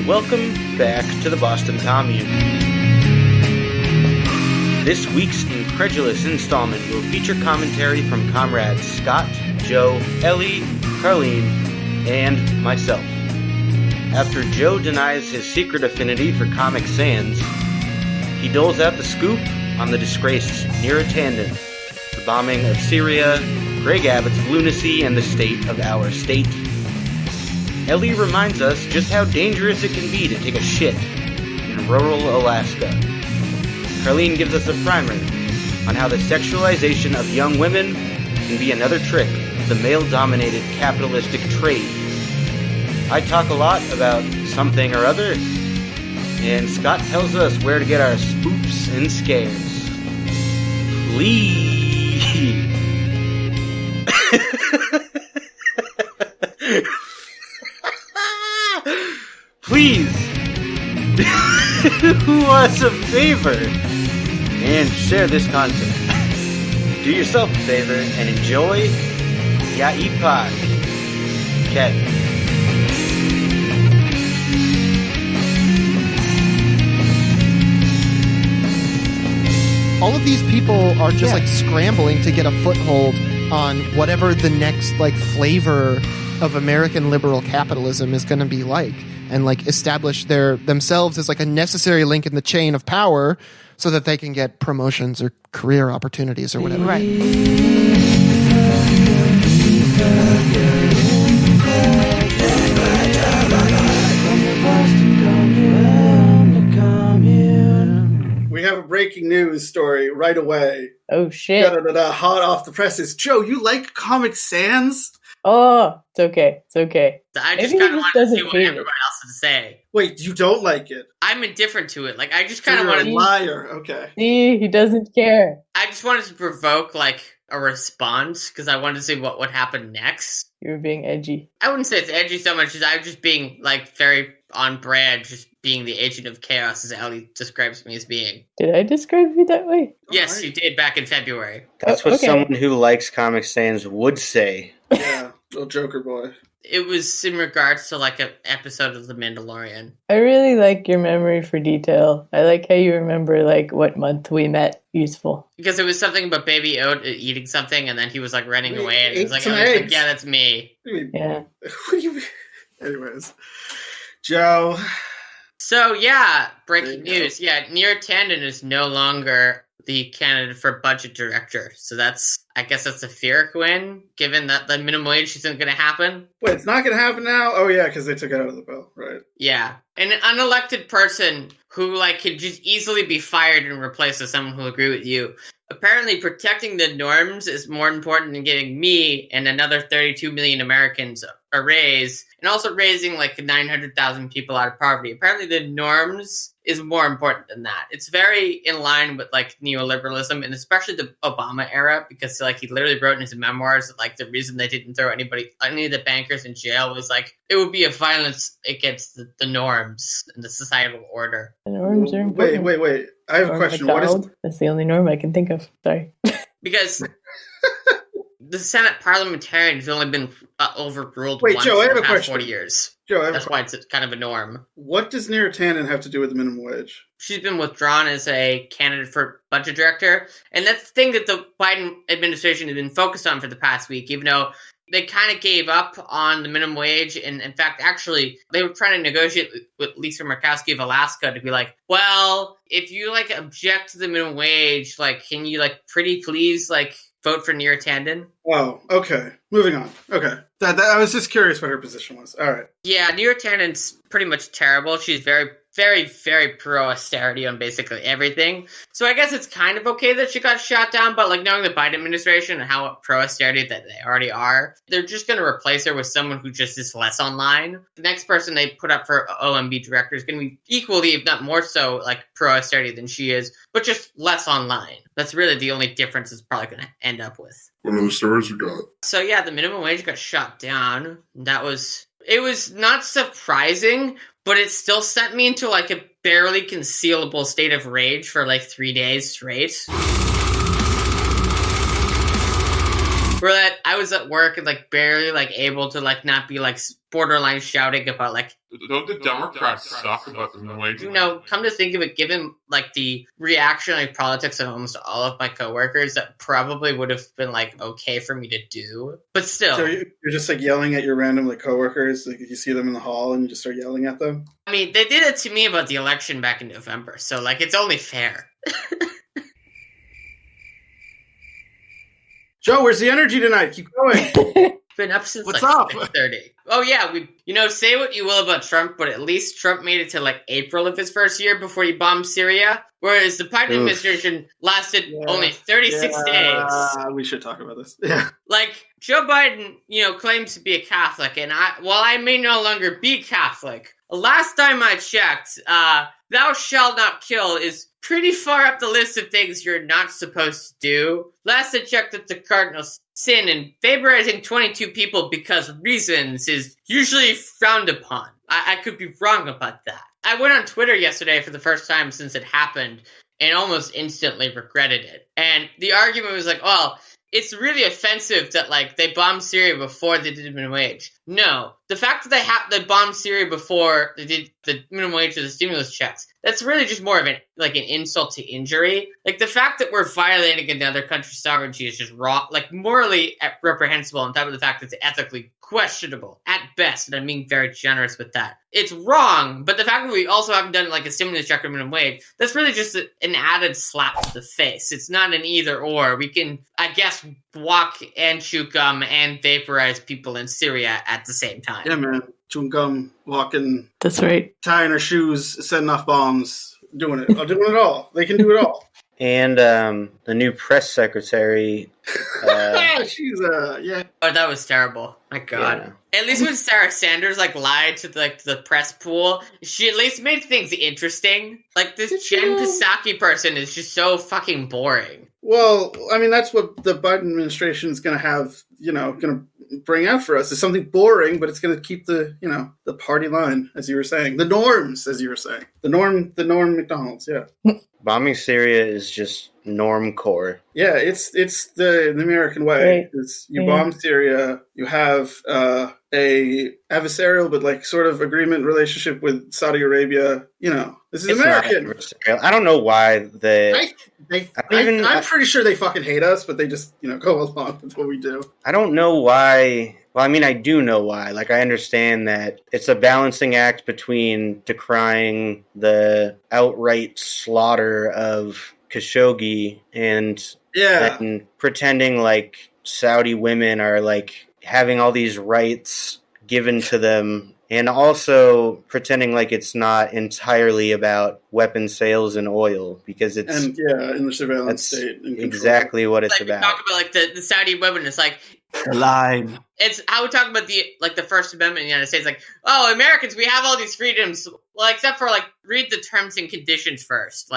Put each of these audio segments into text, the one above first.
Welcome back to the Boston Commune. This week's incredulous installment will feature commentary from comrades Scott, Joe, Ellie, Karleen, and myself. After Joe denies his secret affinity for Comic Sans, he doles out the scoop on the disgraced Neera Tanden, the bombing of Syria, Greg Abbott's lunacy, and the state of our state. Ellie reminds us just how dangerous it can be to take a shit in rural Alaska. Karleen gives us a primer on how the sexualization of young women can be another trick of the male-dominated capitalistic trade. I talk a lot about something or other, and Scott tells us where to get our spoops and scares. Please. Please do us a favor and share this content. Do yourself a favor and enjoy Ya Epoch. Cat. All of these people are just scrambling to get a foothold on whatever the next flavor of American liberal capitalism is going to be like, and establish themselves as a necessary link in the chain of power so that they can get promotions or career opportunities or whatever. Right. We have a breaking news story right away. Oh shit. Hot off the presses. Joe, you like Comic Sans? Oh, it's okay. It's okay. I just Maybe kind he of just wanted to see doesn't what hate everyone else would say. Wait, you don't like it? I'm indifferent to it. I just kind of You're wanted. a liar. Okay. See, he doesn't care. I just wanted to provoke a response because I wanted to see what would happen next. You were being edgy. I wouldn't say it's edgy so much as I'm just being very on brand, just being the agent of chaos as Ellie describes me as being. Did I describe you that way? Yes, you did back in February. That's what someone who likes Comic Sans would say. Yeah, little Joker boy. It was in regards to an episode of The Mandalorian. I really like your memory for detail. I like how you remember what month we met. Useful. Because it was something about Baby Oat eating something, and then he was running We away, and it ate was some I was eggs. yeah, that's me. Yeah. What do you mean? Anyways, Joe. So yeah, breaking There you go. news. Yeah, Neera Tanden is no longer the candidate for budget director. So I guess that's a Pyrrhic win, given that the minimum wage isn't going to happen. Wait, it's not going to happen now? Oh, yeah, because they took it out of the bill, right? Yeah. And an unelected person who could just easily be fired and replaced with someone who will agree with you. Apparently protecting the norms is more important than giving me and another 32 million Americans a raise, and also raising 900,000 people out of poverty. Apparently the norms is more important than that. It's very in line with neoliberalism, and especially the Obama era, because he literally wrote in his memoirs that the reason they didn't throw any of the bankers in jail was it would be a violence against the norms and the societal order. The norms are important. Wait. I have a question. What is... That's the only norm I can think of. Sorry. Because the Senate parliamentarian has only been overruled Wait, once Joe, I in have the a past question. 40 years. Joe, I have a That's why it's kind of a norm. What does Neera Tanden have to do with the minimum wage? She's been withdrawn as a candidate for budget director. And that's the thing that the Biden administration has been focused on for the past week, even though they kind of gave up on the minimum wage. And in fact, actually, they were trying to negotiate with Lisa Murkowski of Alaska to be well, if you object to the minimum wage, can you pretty please vote for Neera Tanden? Oh, okay. Moving on. Okay. I was just curious what her position was. All right. Yeah, Neera Tanden's pretty much terrible. She's very, very, very pro-austerity on basically everything. So I guess it's kind of okay that she got shot down, but knowing the Biden administration and how pro-austerity that they already are, they're just going to replace her with someone who just is less online. The next person they put up for OMB director is going to be equally, if not more so, pro-austerity than she is, but just less online. That's really the only difference it's probably going to end up with. What are the stories we got? So yeah, the minimum wage got shot down. It was not surprising, but it still sent me into a barely concealable state of rage for 3 days straight. where that I was at work and like barely like able to like not be like borderline shouting about like, don't the Democrats suck about the minimum wage? you know, come to think of it, given like the reactionary politics of almost all of my coworkers, that probably would have been like okay for me to do. But still, So you're just like yelling at your random like coworkers, like if you see them in the hall and you just start yelling at them. I mean, they did it to me about the election back in November, so like it's only fair. Joe, where's the energy tonight? Keep going. Been up since What's like up? 6:30. Oh yeah, say what you will about Trump, but at least Trump made it to like April of his first year before he bombed Syria, whereas the Biden administration lasted only 36 days. We should talk about this. Yeah. Like Joe Biden, claims to be a Catholic, and while I may no longer be Catholic, last time I checked, "Thou shalt not kill" is pretty far up the list of things you're not supposed to do. Last I checked, it's a cardinal sin, and vaporizing 22 people because of reasons is usually frowned upon. I could be wrong about that. I went on Twitter yesterday for the first time since it happened and almost instantly regretted it. And the argument was like, well, it's really offensive that like they bombed Syria before they did the minimum wage. No, the fact that they bombed Syria before they did the minimum wage or the stimulus checks, that's really just more of an insult to injury. Like the fact that we're violating another country's sovereignty is just wrong, like morally reprehensible, on top of the fact that it's ethically questionable at best, and I'm being very generous with that. It's wrong, but the fact that we also haven't done like a stimulus check or minimum wage, that's really just an added slap to the face. It's not an either or. We can, I guess, walk and chew gum and vaporize people in Syria at the same time. Yeah, man. Chewing gum, walking. That's right. Tying our shoes, setting off bombs, doing it. Doing it all. They can do it all. And the new press secretary. She's yeah. Oh, that was terrible. My God. Yeah. At least when Sarah Sanders lied to the press pool, she at least made things interesting. Like this Jen Psaki person is just so fucking boring. Well, I mean, that's what the Biden administration is going to have, going to bring out for us. It's something boring, but it's going to keep the party line, as you were saying. The norms, as you were saying. The norm McDonald's, yeah. Bombing Syria is just norm core. Yeah, it's the American way. Right. It's you bomb Syria, you have a adversarial but sort of agreement relationship with Saudi Arabia. This is It's American. not adversarial. I don't know why I'm pretty sure they fucking hate us, but they just go along with what we do. I don't know why. Well, I mean, I do know why. I understand that it's a balancing act between decrying the outright slaughter of Khashoggi and pretending like Saudi women are having all these rights given to them, and also pretending like it's not entirely about weapon sales and oil, because it's in the surveillance state. Exactly what it's about. Talk about the Saudi women. It's the line. It's how we talk about the First Amendment in the United States. Oh, Americans, we have all these freedoms. Well, except for read the terms and conditions first.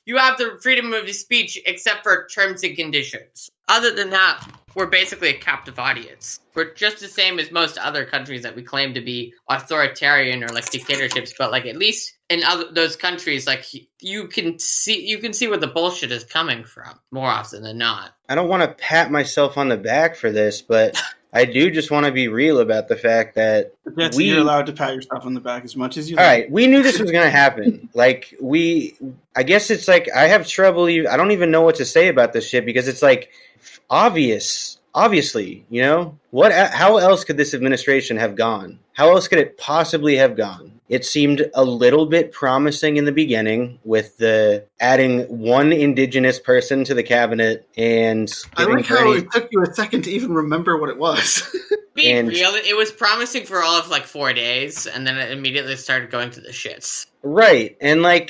You have the freedom of speech except for terms and conditions. Other than that, we're basically a captive audience. We're just the same as most other countries that we claim to be authoritarian or dictatorships, but at least in those countries, you can see where the bullshit is coming from more often than not. I don't want to pat myself on the back for this, but I do just want to be real about the fact that you're allowed to pat yourself on the back as much as you like. All right, we knew this was going to happen. I guess it's I have trouble. I don't even know what to say about this shit, because it's obviously, how else could this administration have gone? How else could it possibly have gone? It seemed a little bit promising in the beginning with the adding one indigenous person to the cabinet, and I like how it took you a second to even remember what it was. Being real, it was promising for all of 4 days, and then it immediately started going to the shits. Right, and I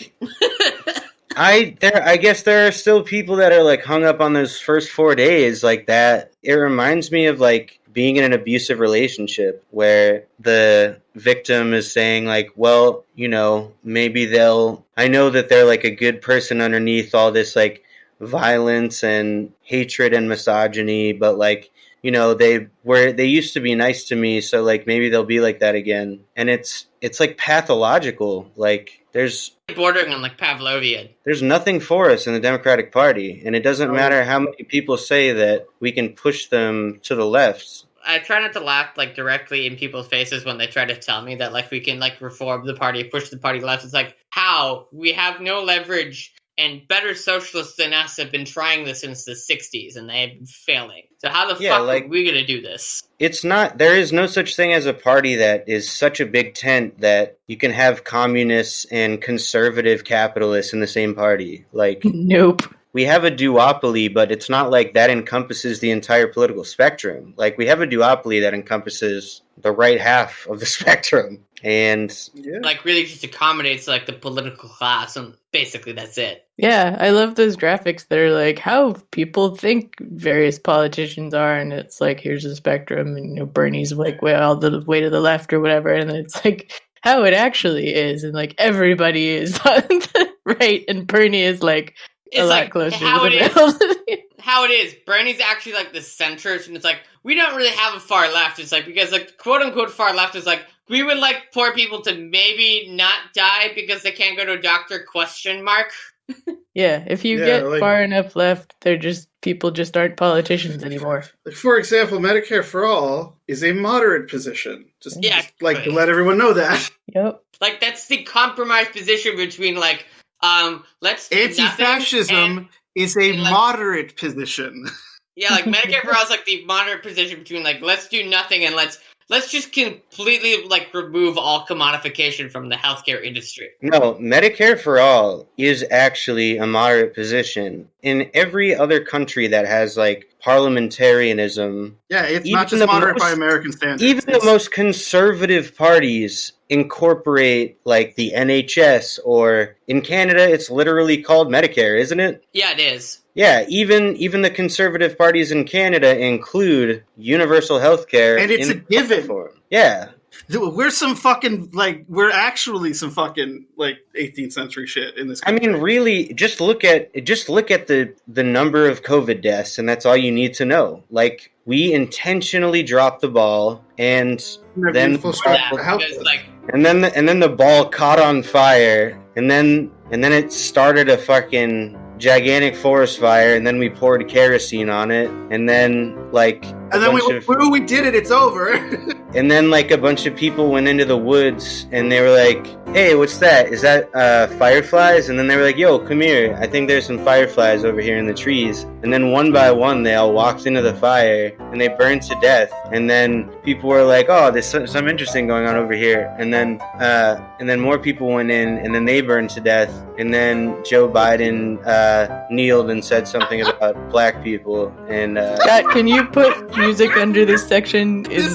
guess there are still people that are hung up on those first 4 days like that. It reminds me of being in an abusive relationship where the victim is saying well, maybe I know that they're a good person underneath all this violence and hatred and misogyny, but they used to be nice to me, so maybe they'll be like that again. And it's pathological. there's bordering on like Pavlovian. there's nothing for us in the Democratic Party, and it doesn't matter how many people say that we can push them to the left. I try not to laugh like directly in people's faces when they try to tell me that like we can like reform the party, push the party left. It's like, how? We have no leverage, and better socialists than us have been trying this since the 60s, and they've been failing. So how the fuck are we going to do this? It's not, there is no such thing as a party that is such a big tent that you can have communists and conservative capitalists in the same party. Like, nope. We have a duopoly, but it's not like that encompasses the entire political spectrum. Like, we have a duopoly that encompasses the right half of the spectrum. And like really just accommodates like the political class, and basically that's it. Yeah, I love those graphics that are like how people think various politicians are, and it's like here's the spectrum, and you know Bernie's like way all the way to the left or whatever, and then it's like how it actually is, and like everybody is on the right, and Bernie is like a lot closer to the middle. How it is, Bernie's actually like the centrist, and it's like we don't really have a far left. It's like because like quote unquote far left is like we would like poor people to maybe not die because they can't go to a doctor, ? Yeah, if you get far enough left, they're just people just aren't politicians anymore. For example, Medicare for All is a moderate position. Just like to let everyone know that. Yep. Like that's the compromise position between like let's do anti-fascism is a moderate position. Yeah, like Medicare for All is like the moderate position between like let's do nothing and let's just completely like remove all commodification from the healthcare industry. No, Medicare for All is actually a moderate position. In every other country that has like parliamentarianism, it's not just moderate by American standards. Even the most conservative parties incorporate like the NHS, or in Canada it's literally called Medicare, isn't it? Yeah, it is. Yeah, even the conservative parties in Canada include universal health care. And it's a given. Yeah. We're we're actually some fucking like 18th century shit in this country. I mean, really, just look at the number of COVID deaths, and that's all you need to know. Like, we intentionally dropped the ball, and then the ball caught on fire, and then it started a fucking gigantic forest fire, and then we poured kerosene on it, and then we did it, it's over. And then like a bunch of people went into the woods, and they were like, hey, what's that? Is that fireflies? And then they were like, yo, come here, I think there's some fireflies over here in the trees. And then one by one they all walked into the fire, and they burned to death. And then people were like, oh, there's some interesting going on over here. And then more people went in, and then they burned to death. And then Joe Biden kneeled and said something about black people. And Scott, can you put music under this section in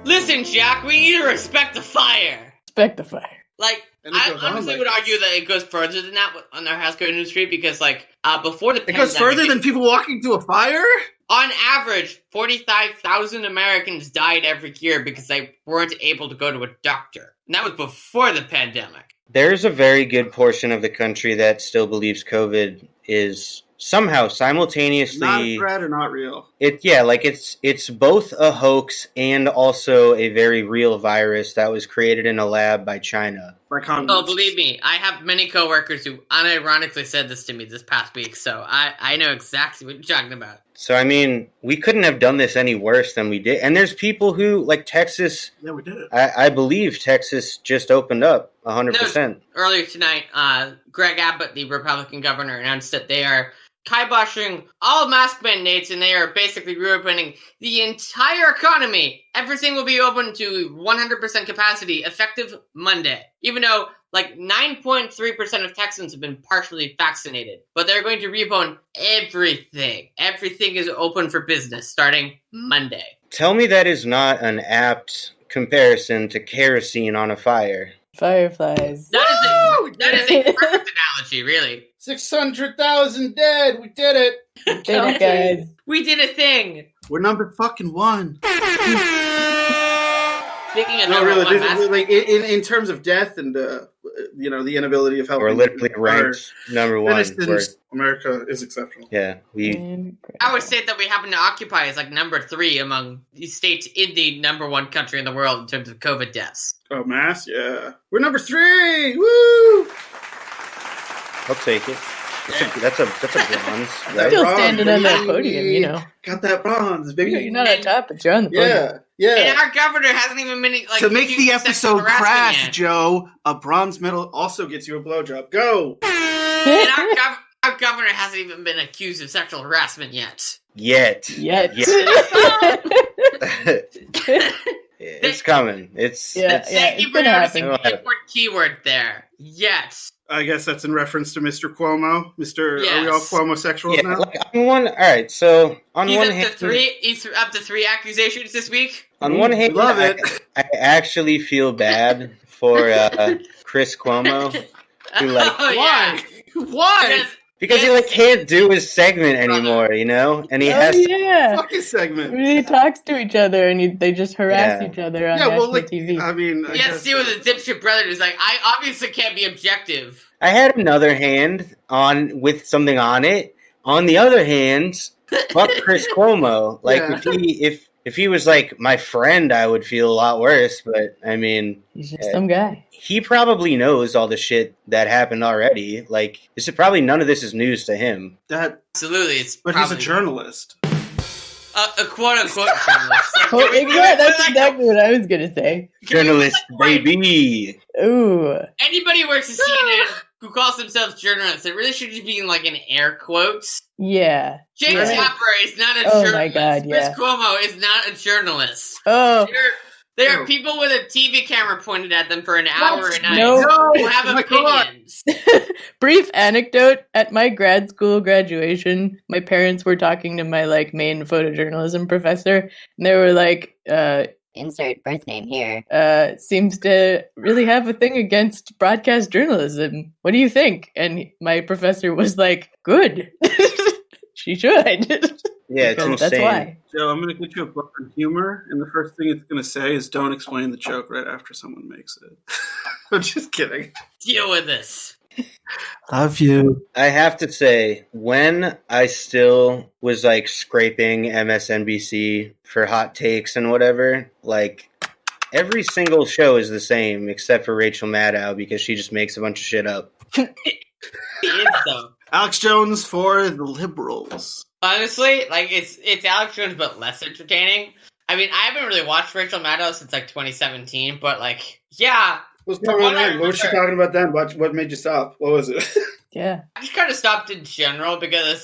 Listen, Jack, we need to respect the fire. Respect the fire. Like, I honestly would argue that it goes further than that on our healthcare industry, because like before the pandemic, it goes further than people walking to a fire. On average, 45,000 Americans died every year because they weren't able to go to a doctor. And that was before the pandemic. There's a very good portion of the country that still believes COVID is somehow simultaneously not a threat or not real. It's both a hoax and also a very real virus that was created in a lab by China. Oh, believe me, I have many coworkers who unironically said this to me this past week, so I know exactly what you're talking about. So, I mean, we couldn't have done this any worse than we did. And there's people who, like Texas... Yeah, we did it. I believe Texas just opened up 100%. Earlier tonight, Greg Abbott, the Republican governor, announced that they are kiboshing all mask mandates, and they are basically reopening the entire economy. Everything will be open to 100% capacity effective Monday, even though like 9.3% of Texans have been partially vaccinated. But they're going to reopen everything. Everything is open for business starting Monday. Tell me that is not an apt comparison to kerosene on a fire. Fireflies. That is a perfect analogy, really. 600,000 dead. We did it. We did it, guys. We did a thing. We're number fucking one. Speaking of no, really, like in terms of death and the inability of helping. We're literally ranked number one. Citizens, America is exceptional. Yeah, I would say that we happen to occupy as like number 3 among the states in the number 1 country in the world in terms of COVID deaths. Oh, mass? Yeah. We're number 3! Woo! I'll take it. That's a bronze. Right? Still standing on that podium, Got that bronze, baby. You're not on top, but you're on the podium. Yeah. And our governor hasn't even been like to make the episode crash, yet. Joe, a bronze medal also gets you a blowjob. Go! And our governor hasn't even been accused of sexual harassment yet. Yet. It's coming. Thank you for noticing the important keyword there. Yes. I guess that's in reference to Mr. Cuomo. Are we all Cuomo-sexuals now? All right, so on one hand... He's up to 3 accusations this week? On one hand, love it. I actually feel bad for Chris Cuomo. Who, Why? Because he can't do his segment anymore, and he has to fuck his segment. He talks to each other and they just harass each other on national TV. I mean, he has to deal with his dipshit brother who's like, I obviously can't be objective. I had another hand with something on it. On the other hand, fuck Chris Cuomo. If he was my friend, I would feel a lot worse. But I mean, he's just some guy. He probably knows all the shit that happened already. This is probably none of this is news to him. Absolutely, but he's a journalist. A quote unquote journalist. That's exactly what I was gonna say. Journalist, baby. Ooh. Anybody who works at CNN who calls themselves journalists, it really should just be in air quotes. Yeah. James Hopper is not a journalist. Oh my God, yeah. Chris Cuomo is not a journalist. Oh. There are people with a TV camera pointed at them for an hour a night who have opinions. Brief anecdote. At my grad school graduation, my parents were talking to my main photojournalism professor, and they were like, insert birth name here. Seems to really have a thing against broadcast journalism. What do you think? And my professor was like, good. She should. Yeah, it's insane. That's why. Joe, I'm going to get you a book on humor, and the first thing it's going to say is don't explain the joke right after someone makes it. I'm just kidding. Deal with this. Love you. I have to say, when I still was scraping MSNBC for hot takes and whatever, every single show is the same except for Rachel Maddow because she just makes a bunch of shit up. It is, though. Alex Jones for the liberals. Honestly, it's Alex Jones, but less entertaining. I mean, I haven't really watched Rachel Maddow since 2017, but yeah. What's going on then? What was she talking about then? What made you stop? What was it? Yeah. I just kind of stopped in general because it's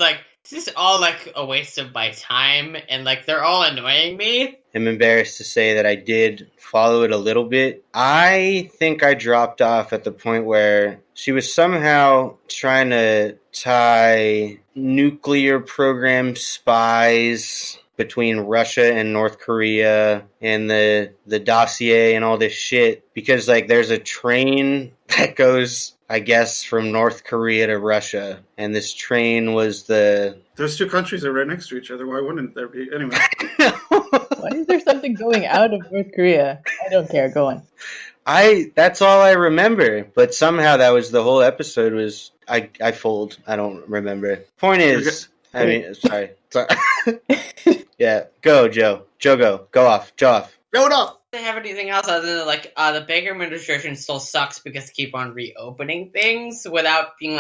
this is all a waste of my time, and they're all annoying me. I'm embarrassed to say that I did follow it a little bit. I think I dropped off at the point where she was somehow trying to tie nuclear program spies between Russia and North Korea and the dossier and all this shit because there's a train that goes, I guess, from North Korea to Russia, and this train was Those two countries are right next to each other. Why wouldn't there be? Anyway. Why is there something going out of North Korea? I don't care. Go on. That's all I remember, but somehow that was the whole episode was I fold. I don't remember. Point is, I mean, sorry. Yeah, go Joe. Joe, go off. Joe off. Go it off. They have anything else other than the Baker administration still sucks because they keep on reopening things without being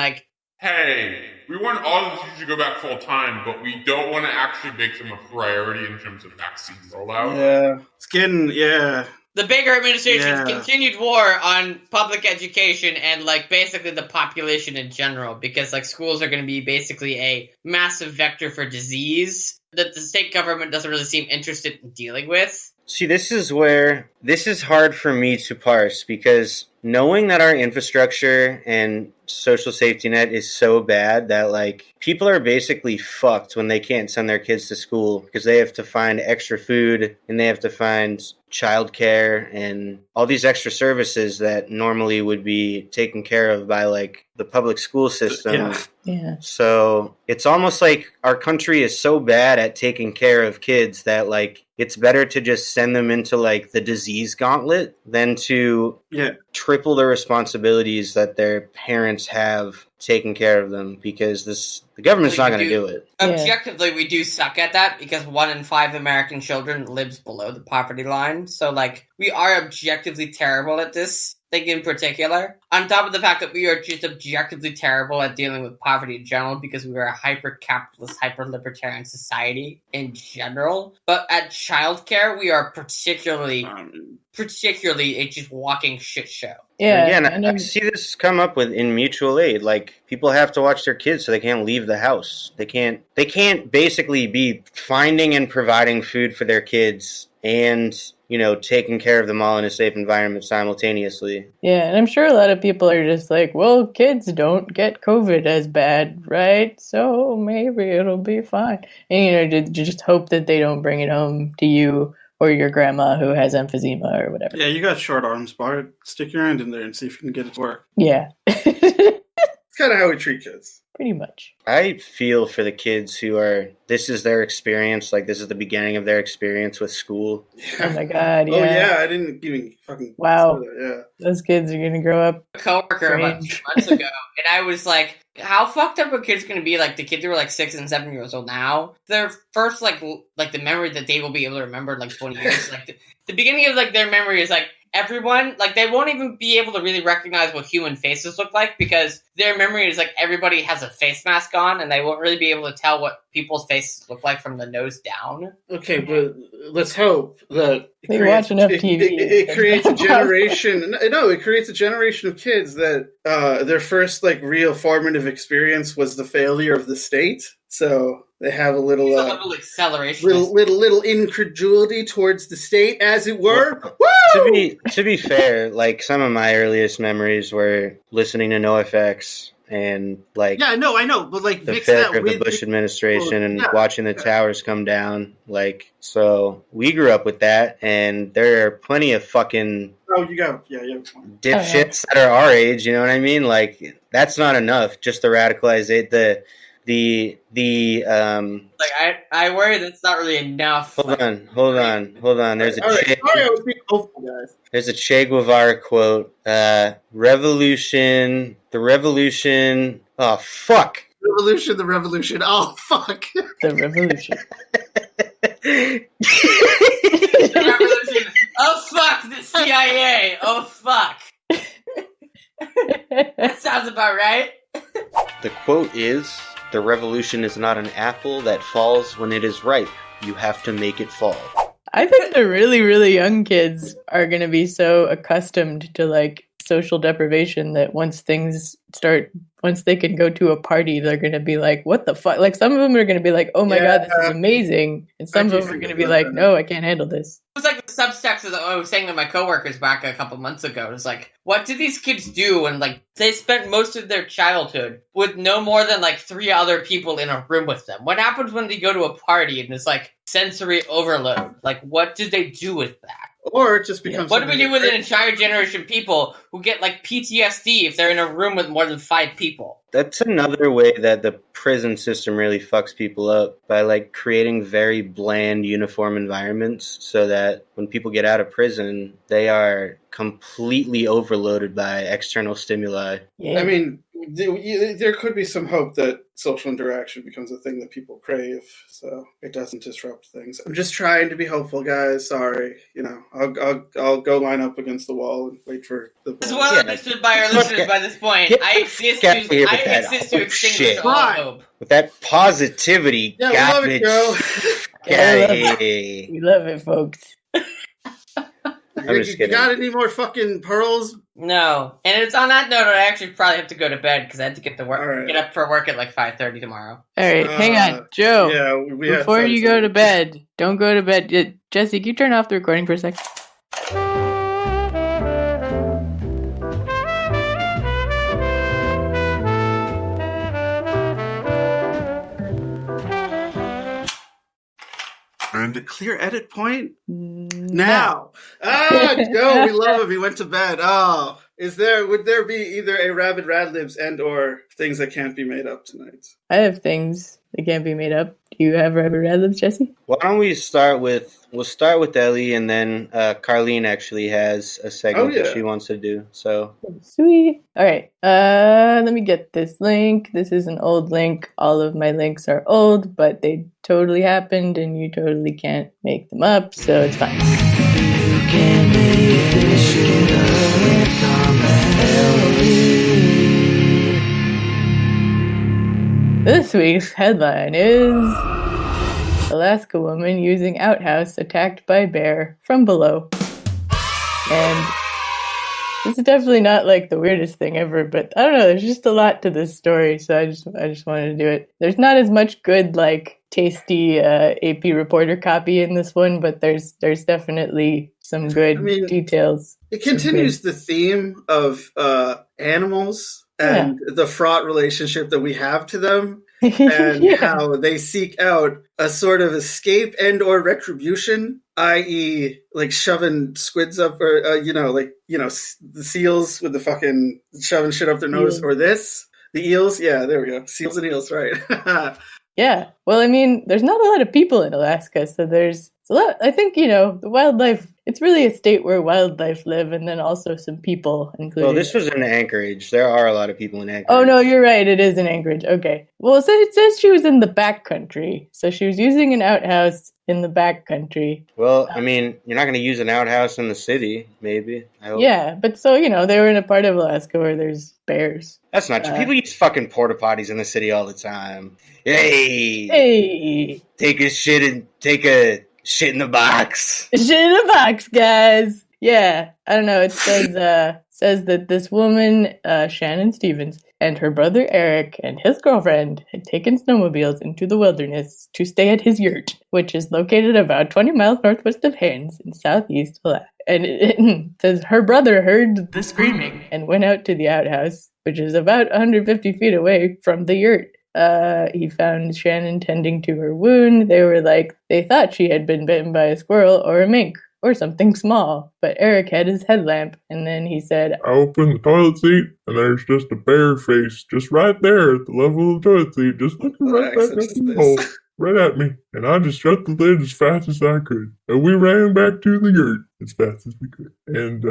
hey, we want all of the teachers to go back full time, but we don't want to actually make them a priority in terms of vaccine rollout. Yeah, it's getting The Baker administration's continued war on public education and basically the population in general because schools are going to be basically a massive vector for disease that the state government doesn't really seem interested in dealing with. See, this is hard for me to parse because knowing that our infrastructure and social safety net is so bad that people are basically fucked when they can't send their kids to school because they have to find extra food and they have to find childcare and all these extra services that normally would be taken care of by like the public school system. Yeah. So it's almost like our country is so bad at taking care of kids that like it's better to just send them into like the disease gauntlet than to triple the responsibilities that their parents have taking care of them, because the government's not going to do it. Objectively, we do suck at that because 1 in 5 American children lives below the poverty line. So like we are objectively terrible at this thing in particular. On top of the fact that we are just objectively terrible at dealing with poverty in general because we are a hyper-capitalist, hyper-libertarian society in general. But at childcare, we are particularly a just walking shit show. Yeah. Again, I see this come up in mutual aid. Like, people have to watch their kids so they can't leave the house. They can't basically be finding and providing food for their kids and, you know, taking care of them all in a safe environment simultaneously. Yeah, and I'm sure a lot of people are just like, well, kids don't get COVID as bad, right? So maybe it'll be fine. And, you know, just hope that they don't bring it home to you or your grandma who has emphysema or whatever. Yeah, you got short arms, Bart. Stick your hand in there and see if you can get it to work. Yeah. It's kind of how we treat kids. Pretty much. I feel for the kids who this is their experience, like this is the beginning of their experience with school. Oh my god, yeah. Oh yeah, I didn't even fucking wow. say that, yeah. Those kids are gonna grow up. A coworker about 2 months ago, and I was like, how fucked up are kids gonna be? Like the kids who are like 6 and 7 years old now. Their first like the memory that they will be able to remember in like 20 years. Like the beginning of like their memory is like everyone, like they won't even be able to really recognize what human faces look like because their memory is like everybody has a face mask on and they won't really be able to tell what people's faces look like from the nose down. Okay, but let's hope that they watch enough TV. It creates a generation. No, it creates a generation of kids that their first like real formative experience was the failure of the state. So they have a little acceleration, little incredulity towards the state, as it were. Woo! To be fair, like some of my earliest memories were listening to NoFX and like I know, but like the mix failure that of with the Bush administration and watching the towers come down. Like, so we grew up with that, and there are plenty of fucking dipshits that are our age. You know what I mean? Like, that's not enough just to radicalize it. The I worry that's not really enough. Hold on. There's a Sorry, I was being hopeful, guys. There's a Che Guevara quote. The revolution. Oh fuck. The revolution. Oh fuck. The revolution. The revolution. Oh fuck. The CIA. Oh fuck. That sounds about right. The quote is, "The revolution is not an apple that falls when it is ripe. You have to make it fall." I think the really, really young kids are going to be so accustomed to like social deprivation that once they can go to a party, they're going to be like, what the fuck? Like some of them are going to be like, oh my God, this is amazing. And some of them are going to be like, no, I can't handle this. It was like the subtext of I was saying to my coworkers back a couple months ago. It was like, what do these kids do? And like, they spent most of their childhood with no more than like 3 other people in a room with them. What happens when they go to a party and it's like sensory overload? Like, what do they do with that? Or it just becomes... What do we do with an entire generation of people who get like PTSD if they're in a room with more than 5 people? That's another way that the prison system really fucks people up, by like creating very bland uniform environments so that when people get out of prison, they are completely overloaded by external stimuli. Yeah. I mean, there could be some hope that social interaction becomes a thing that people crave, so it doesn't disrupt things. I'm just trying to be hopeful, guys. Sorry, I'll go line up against the wall and wait for the. As well understood by our listeners by this point, I exist to extinguish all hope. With that positivity, we love it, Joe. We love it, folks. I'm just kidding. You got any more fucking pearls? No. And it's on that note, I actually probably have to go to bed because I had to get up for work at like 5:30 tomorrow. All right, hang on, Joe. Yeah, before you go to bed, don't go to bed. Jesse, can you turn off the recording for a second? Time to clear edit point? Now. Joe, we love him. He went to bed. Oh, would there be either a Rabid Radlibs and or things that can't be made up tonight? I have things that can't be made up. Do you have Rabid Radlibs, Jesse? Why don't we'll start with Ellie, and then Karleen actually has a segment that she wants to do. So sweet. All right. Let me get this link. This is an old link. All of my links are old, but they totally happened, and you totally can't make them up, so it's fine. You can make this shit up with Comrade Karleen. This week's headline is Alaska woman using outhouse attacked by bear from below. And this is definitely not like the weirdest thing ever, but I don't know, there's just a lot to this story, so I just wanted to do it. There's not as much good, like, tasty AP reporter copy in this one, but there's definitely some good details. It continues the theme of animals and the fraught relationship that we have to them. And how they seek out a sort of escape and or retribution, i.e. like shoving squids up or, the seals with the fucking shoving shit up their nose or this. The eels. Yeah, there we go. Seals and eels, right. Yeah. Well, I mean, there's not a lot of people in Alaska, so there's a lot. I think, the wildlife, it's really a state where wildlife live, and then also some people, including... Well, this was in Anchorage. There are a lot of people in Anchorage. Oh, no, you're right. It is in Anchorage. Okay. Well, so it says she was in the backcountry, so she was using an outhouse in the backcountry. Well, I mean, you're not going to use an outhouse in the city, maybe. I hope. Yeah, but so, they were in a part of Alaska where there's bears. That's not true. People use fucking porta potties in the city all the time. Hey! Take a shit in the box. Shit in the box, guys. Yeah, I don't know. It says that this woman, Shannon Stevens, and her brother Eric and his girlfriend had taken snowmobiles into the wilderness to stay at his yurt, which is located about 20 miles northwest of Haines in southeast Alaska. And it says her brother heard the screaming and went out to the outhouse, which is about 150 feet away from the yurt. He found Shannon tending to her wound. They thought she had been bitten by a squirrel or a mink or something small, but Eric had his headlamp, and then he said, I opened the toilet seat, and there's just a bear face just right there at the level of the toilet seat, just looking right back at the hole, right at me, and I just shut the lid as fast as I could, and we ran back to the yurt as fast as we could. And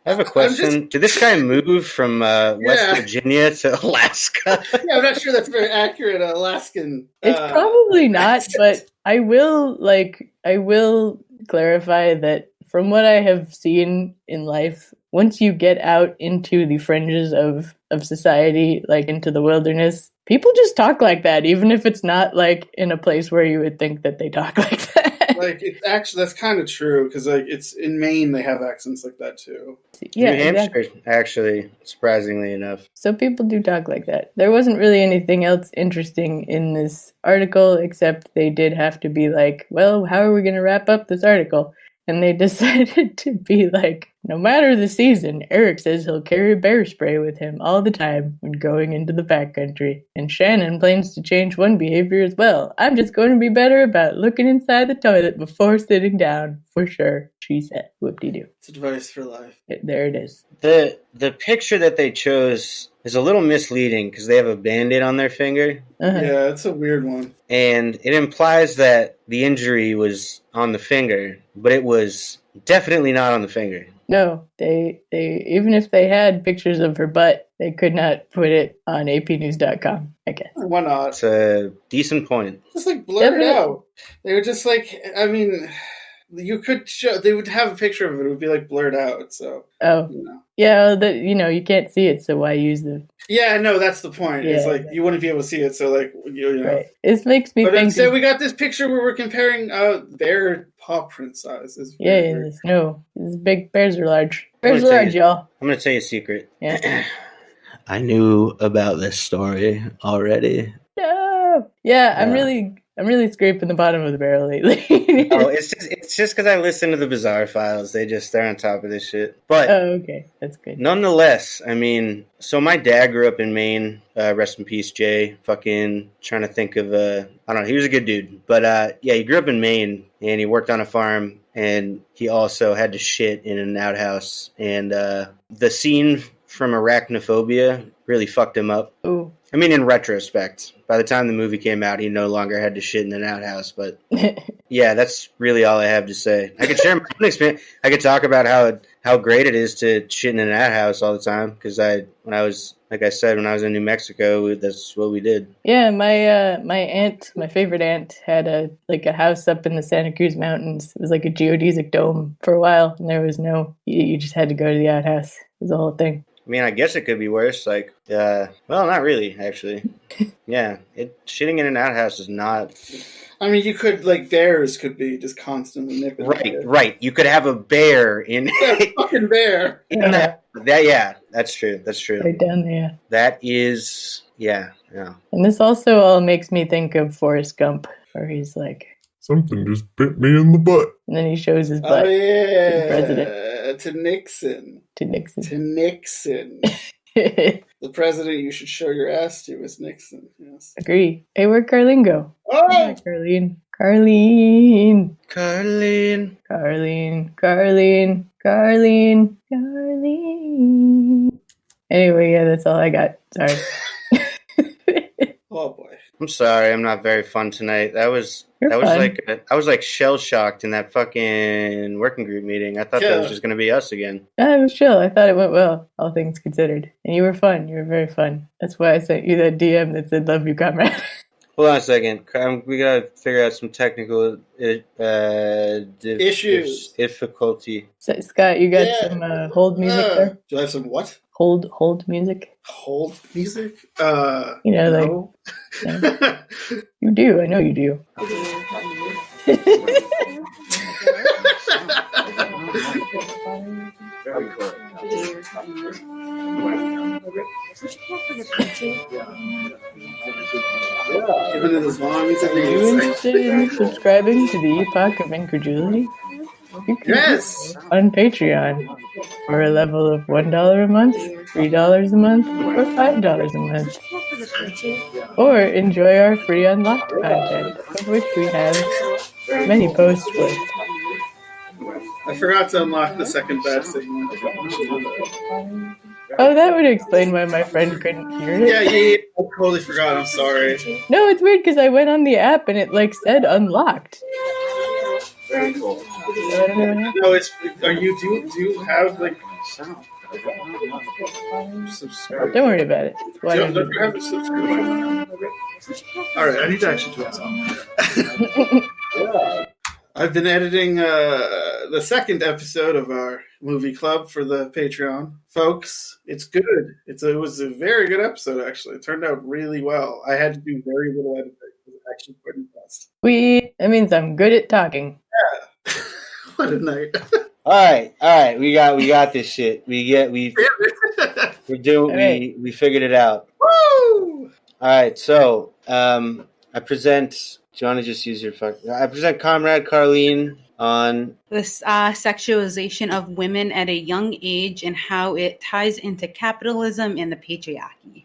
I have a question. Did this guy move from West Virginia to Alaska? Yeah, I'm not sure that's very accurate Alaskan. It's probably not, but I will clarify that from what I have seen in life, once you get out into the fringes of society, like into the wilderness, people just talk like that, even if it's not like in a place where you would think that they talk like that. Like, it's actually, that's kind of true, because like it's in Maine, they have accents like that too. Yeah, New Hampshire, actually, surprisingly enough. So people do talk like that. There wasn't really anything else interesting in this article, except they did have to be like, well, how are we going to wrap up this article? And they decided to be like, no matter the season, Eric says he'll carry bear spray with him all the time when going into the backcountry. And Shannon plans to change one behavior as well. I'm just going to be better about looking inside the toilet before sitting down, for sure, she said. Whoop-de-doo. It's advice for life. There it is. The picture that they chose is a little misleading because they have a Band-Aid on their finger. Uh-huh. Yeah, it's a weird one. And it implies that the injury was on the finger, but it was definitely not on the finger. No, they even if they had pictures of her butt, they could not put it on apnews.com, I guess. Why not? It's a decent point. Just like blurred out. They were just like, I mean, you could show, they would have a picture of it, it would be like blurred out, so. Oh. Yeah, you can't see it, so why use the... Yeah, no, that's the point. Yeah, it's like, you wouldn't be able to see it, so like, you know. Right. It makes me think... But instead, we got this picture where we're comparing bear paw print sizes. Yeah, no. These big bears are large. Bears are large, y'all. I'm going to tell you a secret. Yeah. I knew about this story already. No. Yeah, I'm really... I'm really scraping the bottom of the barrel lately. Oh, it's just because I listen to the Bizarre Files. They're on top of this shit. But okay, that's good. Nonetheless, I mean, so my dad grew up in Maine. Rest in peace, Jay. Fucking trying to think of I don't know. He was a good dude, but yeah, he grew up in Maine and he worked on a farm, and he also had to shit in an outhouse. And the scene from Arachnophobia really fucked him up. Ooh. I mean, in retrospect, by the time the movie came out, he no longer had to shit in an outhouse. But yeah, that's really all I have to say. I could share my own experience. I could talk about how great it is to shit in an outhouse all the time, because when I was in New Mexico, that's what we did. Yeah, my favorite aunt had a house up in the Santa Cruz Mountains. It was like a geodesic dome for a while, and there was you just had to go to the outhouse. It was the whole thing. I mean, I guess it could be worse. Like, well, not really, actually. Yeah, shitting in an outhouse is not. I mean, you could, bears could be just constantly nipping. Right. You could have a bear in. A fucking bear. Yeah, that's true. Right down there. That is, yeah. And this also all makes me think of Forrest Gump, where he's like, something just bit me in the butt. And then he shows his butt. Oh, yeah. To the president. To Nixon. The president you should show your ass to is Nixon. Yes. Agree. Hey, where'd Karleen go? Oh! Hi, Karleen. Anyway, yeah, that's all I got. Sorry. Oh boy. I'm sorry, I'm not very fun tonight. I was like shell shocked in that fucking working group meeting. I thought that was just gonna be us again. Yeah, it was chill. I thought it went well, all things considered. And you were fun. You were very fun. That's why I sent you that DM that said "Love you, comrade." Hold on a second. We gotta figure out some technical issues. Difficulty. So, Scott, you got some hold music there? Do I have some what? Hold music. Hold music? No. Yeah. You do. I know you do. Are you interested in subscribing to the Epoch of Incredulity? You can on Patreon for a level of $1 a month, $3 a month, or $5 a month. Or enjoy our free unlocked content, of which we have many posts with. I forgot to unlock the second bad segment. Oh, that would explain why my friend couldn't hear it. Yeah, I totally forgot. I'm sorry. No, it's weird because I went on the app and it said unlocked. Very cool. No, it's. Do you have subscribe? Don't worry about it. Don't you have a subscription? All right, I need to actually do that. I've been editing the second episode of our movie club for the Patreon. Folks, it's good. It was a very good episode, actually. It turned out really well. I had to do very little editing. It was actually quite impressed. That means I'm good at talking. Yeah. What a night. All right. We got this shit. We figured it out. Woo! All right, so I present. Do you want to just use your I present Comrade Karleen on this sexualization of women at a young age and how it ties into capitalism and the patriarchy.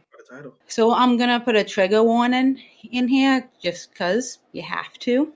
So I'm going to put a trigger warning in here just because you have to.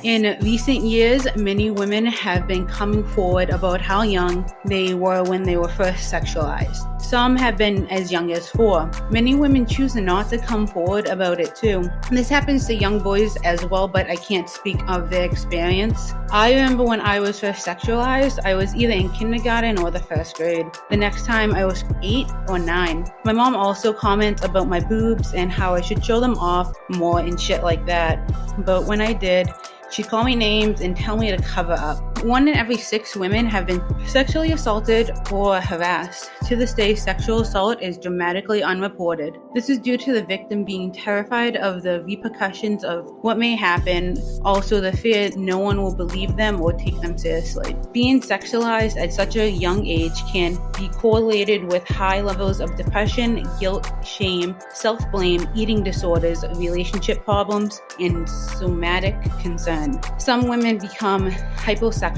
In recent years, many women have been coming forward about how young they were when they were first sexualized. Some have been as young as 4. Many women choose not to come forward about it too. This happens to young boys as well, but I can't speak of their experience. I remember when I was first sexualized, I was either in kindergarten or the first grade. The next time I was 8 or 9. My mom also comments about my boobs and how I should show them off more and shit like that. But when I did, she'd call me names and tell me to cover up. 1 in every 6 women have been sexually assaulted or harassed. To this day, sexual assault is dramatically unreported. This is due to the victim being terrified of the repercussions of what may happen, also the fear no one will believe them or take them seriously. Being sexualized at such a young age can be correlated with high levels of depression, guilt, shame, self-blame, eating disorders, relationship problems, and somatic concern. Some women become hyposexual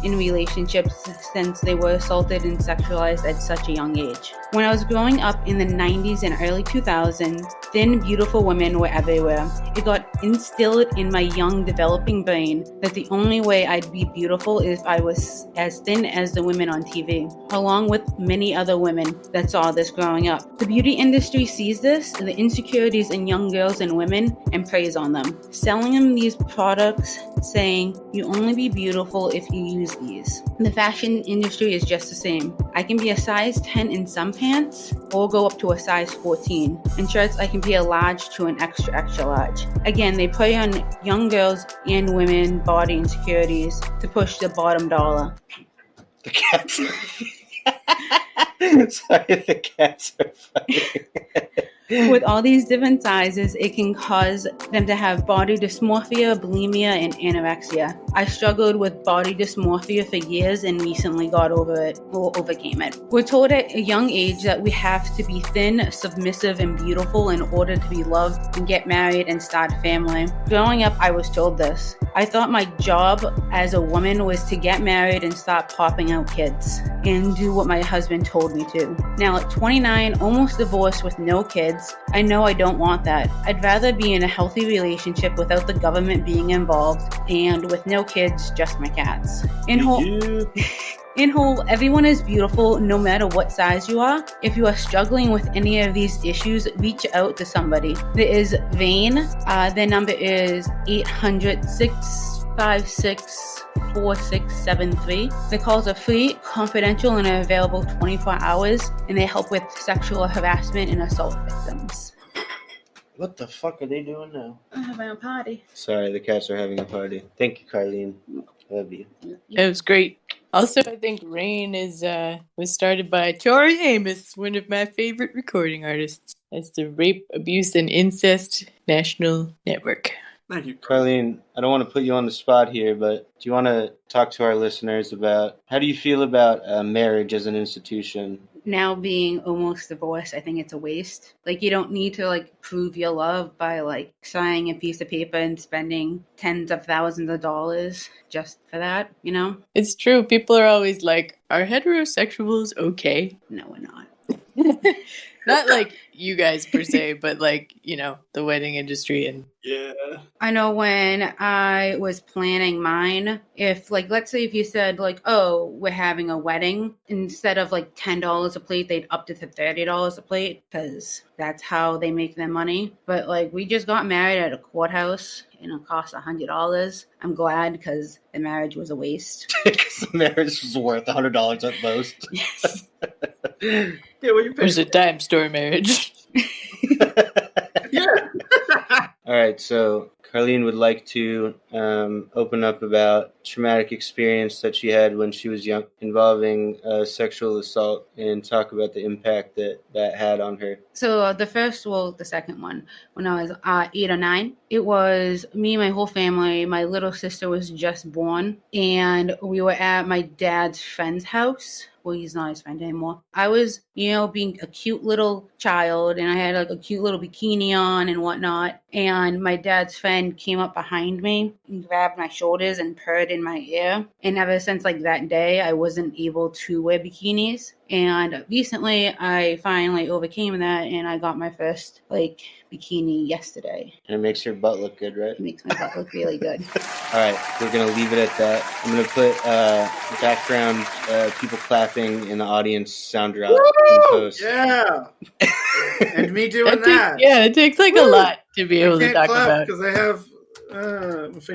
in relationships since they were assaulted and sexualized at such a young age. When I was growing up in the 90s and early 2000s, thin, beautiful women were everywhere. It got instilled in my young, developing brain that the only way I'd be beautiful is if I was as thin as the women on TV, along with many other women that saw this growing up. The beauty industry sees this, the insecurities in young girls and women, and preys on them, selling them these products saying, you only be beautiful if you use these. The fashion industry is just the same. I can be a size 10 in some pants or go up to a size 14. In shirts, I can be a large to an extra, extra large. Again, they prey on young girls and women body insecurities to push the bottom dollar. The cats are sorry, the cats are funny. With all these different sizes, it can cause them to have body dysmorphia, bulimia, and anorexia. I struggled with body dysmorphia for years and recently got over it or overcame it. We're told at a young age that we have to be thin, submissive, and beautiful in order to be loved and get married and start a family. Growing up, I was told this. I thought my job as a woman was to get married and start popping out kids and do what my husband told me to. Now at 29, almost divorced with no kids, I know I don't want that. I'd rather be in a healthy relationship without the government being involved and with no kids, just my cats. In whole, everyone is beautiful no matter what size you are. If you are struggling with any of these issues, reach out to somebody. There is VAIN. Their number is 800-656-4673. The calls are free, confidential, and are available 24 hours, and they help with sexual harassment and assault victims. What the fuck are they doing now? I'm having a party. Sorry, the cats are having a party. Thank you, Karleen. Love you. It was great. Also, I think Rain was started by Tori Amos, one of my favorite recording artists. It's the Rape, Abuse, and Incest National Network. Thank you. Karleen, I don't want to put you on the spot here, but do you want to talk to our listeners about how do you feel about marriage as an institution? Now being almost divorced, I think it's a waste. Like, you don't need to prove your love by signing a piece of paper and spending tens of thousands of dollars just for that, you know? It's true. People are always like, are heterosexuals okay? No, we're not. Not like you guys per se, but the wedding industry and Yeah. I know when I was planning mine, if let's say if you said oh, we're having a wedding, instead of $10 a plate, they'd up it to $30 a plate because that's how they make their money. But we just got married at a courthouse and it cost $100. I'm glad because the marriage was a waste. The marriage was worth $100 at most. Yes. Yeah, well, you it was a dime store marriage. Yeah. All right, so Karleen would like to open up about traumatic experience that she had when she was young involving sexual assault and talk about the impact that had on her. So the second one, when I was 8 or 9, it was me and my whole family. My little sister was just born, and we were at my dad's friend's house. Well, he's not his friend anymore. I was, being a cute little child, and I had a cute little bikini on and whatnot. And my dad's friend came up behind me and grabbed my shoulders and purred in my ear. And ever since that day, I wasn't able to wear bikinis. And recently, I finally overcame that, and I got my first bikini yesterday. And it makes your butt look good, right? It makes my butt look really good. All right, we're going to leave it at that. I'm going to put background people clapping in the audience sound drop in post. Yeah. And me doing that. It takes a lot to be able to talk about. Because I have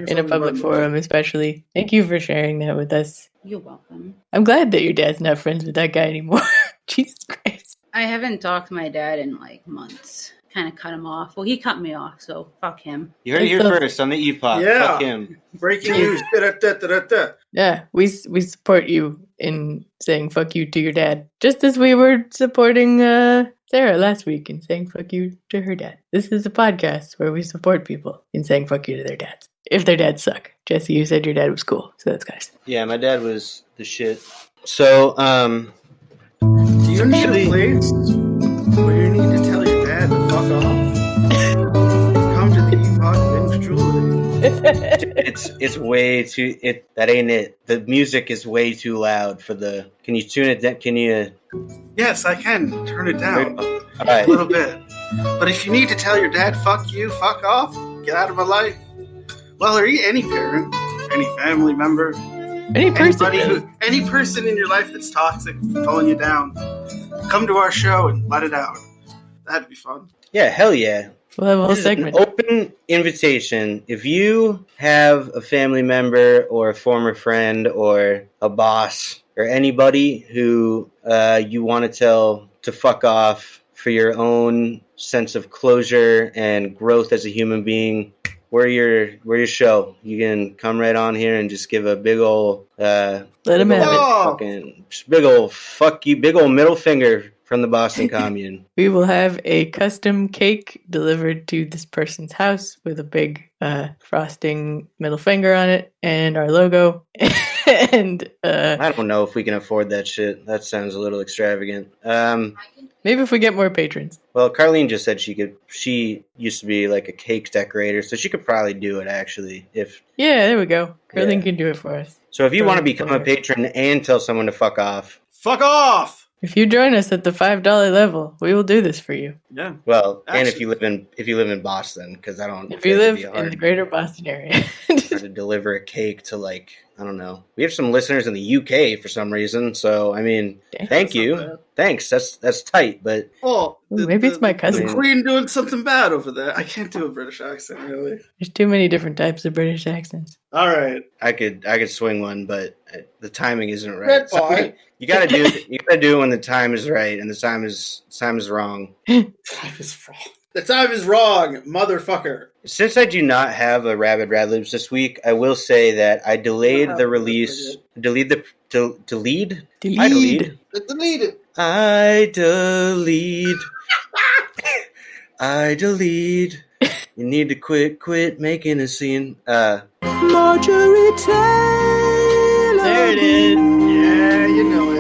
in a public forum, especially. Thank you for sharing that with us. You're welcome. I'm glad that your dad's not friends with that guy anymore. Jesus Christ. I haven't talked to my dad in months. kind of cut him off. Well, he cut me off, so fuck him. You heard it here first on the Epoch. Yeah. Fuck him. Breaking news. Da-da-da-da-da. Yeah, we support you in saying fuck you to your dad, just as we were supporting Sarah last week in saying fuck you to her dad. This is a podcast where we support people in saying fuck you to their dads. If their dads suck. Jesse, you said your dad was cool, so that's nice. Yeah, my dad was the shit. So, do you need a place where you need to tell your dad to fuck off? Come to the Epoch Binge Jewelry. it's way too. That ain't it. The music is way too loud for the. Can you tune it down? Can you? Yes, I can turn it down All right. a little bit. But if you need to tell your dad, fuck you, fuck off, get out of my life. Well, or any parent, any family member, any person in your life that's toxic, pulling you down, come to our show and let it out. That'd be fun. Yeah, hell yeah. We'll have a whole segment. An open invitation. If you have a family member or a former friend or a boss or anybody who you want to tell to fuck off for your own sense of closure and growth as a human being, we're your show. You can come right on here and just give a big ol' let him have fucking big ol' fuck you, big ol' middle finger from the Boston Commune. We will have a custom cake delivered to this person's house with a big frosting middle finger on it and our logo. And I don't know if we can afford that shit. That sounds a little extravagant. Maybe if we get more patrons. Well, Karleen just said she could. She used to be like a cake decorator, so she could probably do it actually. Yeah, there we go. Karleen can do it for us. So if you want to become a patron and tell someone to fuck off, fuck off. If you join us at the $5 level, we will do this for you. Yeah. Well, actually, and if you live in Boston, because I don't. If you live in the greater Boston area, to deliver a cake to I don't know. We have some listeners in the UK for some reason, so I mean, thank you, thanks. That's tight, but maybe it's my cousin. The Queen doing something bad over there. I can't do a British accent really. There's too many different types of British accents. All right, I could swing one, but the timing isn't right. So you gotta do it when the time is right, and the time is wrong. Time is wrong. The time is wrong, motherfucker. Since I do not have a Rabid Rad Libs this week, I will say that I delayed the release. Delete. You need to quit making a scene. Marjorie Taylor. There it is. Yeah, you know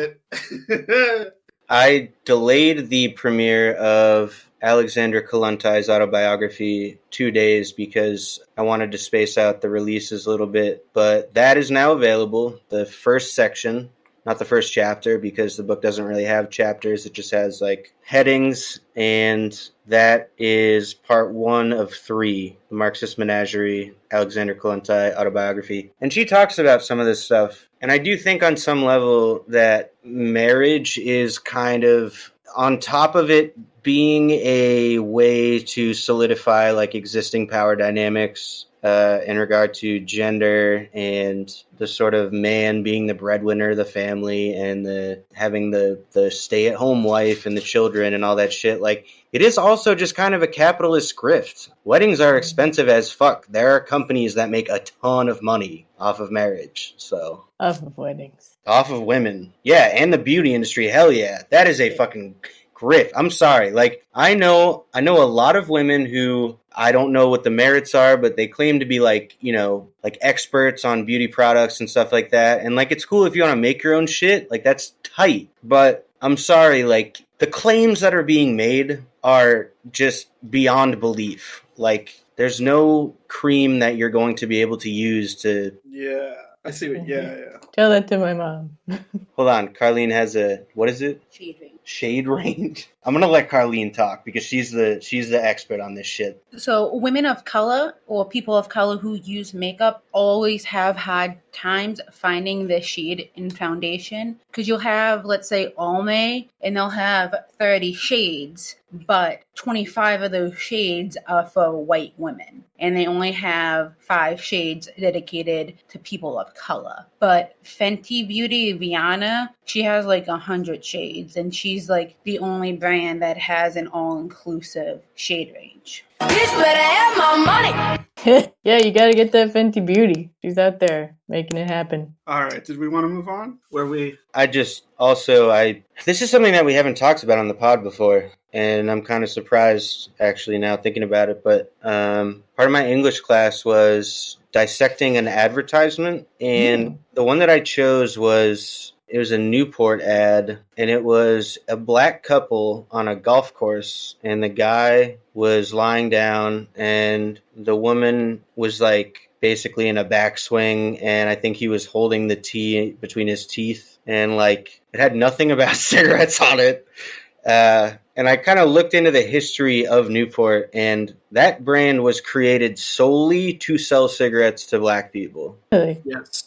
it. I delayed the premiere of Alexander Kollontais' autobiography 2 days because I wanted to space out the releases a little bit. But that is now available. The first section, not the first chapter, because the book doesn't really have chapters. It just has headings, and that is part 1 of 3, the Marxist Menagerie, Alexander Kollontai autobiography. And she talks about some of this stuff. And I do think on some level that marriage is kind of, on top of it being a way to solidify existing power dynamics in regard to gender and the sort of man being the breadwinner of the family and having the stay-at-home wife and the children and all that shit. It is also just kind of a capitalist grift. Weddings are expensive as fuck. There are companies that make a ton of money off of marriage. So off of weddings. Off of women. Yeah, and the beauty industry. Hell yeah. That is a fucking grift. I'm sorry. I know a lot of women who, I don't know what the merits are, but they claim to be experts on beauty products and stuff like that. And it's cool if you want to make your own shit. That's tight. But I'm sorry, the claims that are being made are just beyond belief. There's no cream that you're going to be able to use to. Yeah, I see what. Yeah. Tell that to my mom. Hold on, Karleen has what is it? Shade range. Shade range. I'm gonna let Karleen talk because she's the expert on this shit. So women of color or people of color who use makeup always have had times finding the shade in foundation, because you'll have, let's say, Almay, and they'll have 30 shades, but 25 of those shades are for white women, and they only have 5 shades dedicated to people of color. But Fenty Beauty Viana, she has 100 shades, and she's the only brand brand that has an all-inclusive shade range. Bitch better have my money. Yeah, you gotta get that Fenty Beauty. She's out there making it happen. All right, did we want to move on? This is something that we haven't talked about on the pod before, and I'm kind of surprised actually now thinking about it, but part of my English class was dissecting an advertisement, and the one that I chose was a Newport ad, and it was a black couple on a golf course, and the guy was lying down, and the woman was like basically in a backswing, and I think he was holding the tee between his teeth, and like it had nothing about cigarettes on it. And I kind of looked into the history of Newport, and that brand was created solely to sell cigarettes to black people. Really? Yes.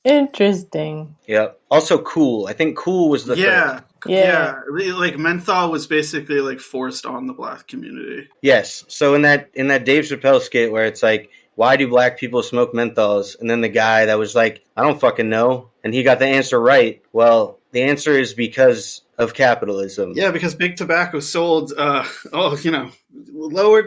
Interesting. Yep. Also Cool. I think Cool was the first. Yeah. Like menthol was basically like forced on the black community. Yes. So in that Dave Chappelle skit where it's like, why do black people smoke menthols? And then the guy that was like, I don't fucking know. And he got the answer right. Well, the answer is because of capitalism. Yeah, because big tobacco sold, lowered